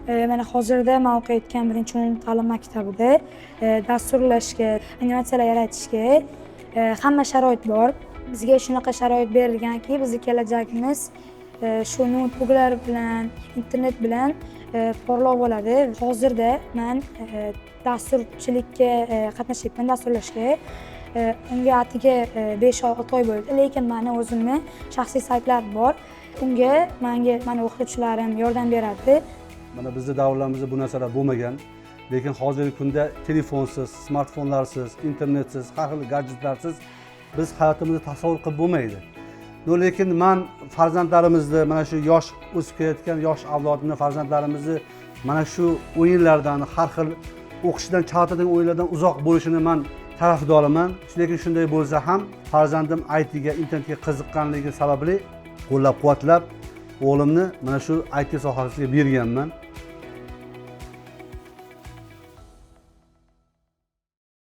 Mana hozirda men o'qiyotgan 1-o'rinli ta'lim maktabida dasturlashga, animatsiyalar yaratishga hamma sharoit bor. Bizga shunaqa sharoit berilganki, bizni kelajagimiz shu noutbuklar bilan, internet bilan porloq bo'ladi. Hozirda men dasturchilikka qatnashyapman, dasturlashga. Unga atigi 5-6 oy bo'ldi, lekin meni o'zimni shaxsiy saytlarim bor. Unga meni o'qituvchilarim yordam beradi. Mana bizning davrlarimizda bu narsalar bo'lmagan, lekin hozirgi kunda telefonsiz, smartfonlarsiz, internetsiz, har xil gadjetlarsiz biz hayotimizni tasavvur qilib bo'lmaydi. Lekin men farzandlarimizni, mana shu yosh o'sib kelayotgan yosh avlodni, farzandlarimizni mana shu o'yinlardan, har xil o'qishdan chalg'itadigan o'yinlardan uzoq bo'lishini men tarafdoriman. Lekin shunday bo'lsa ham farzandim ITga, internetga qiziqqanligi sababli qo'llab-quvvatlab o'g'limni mana shu IT sohasiga berganman.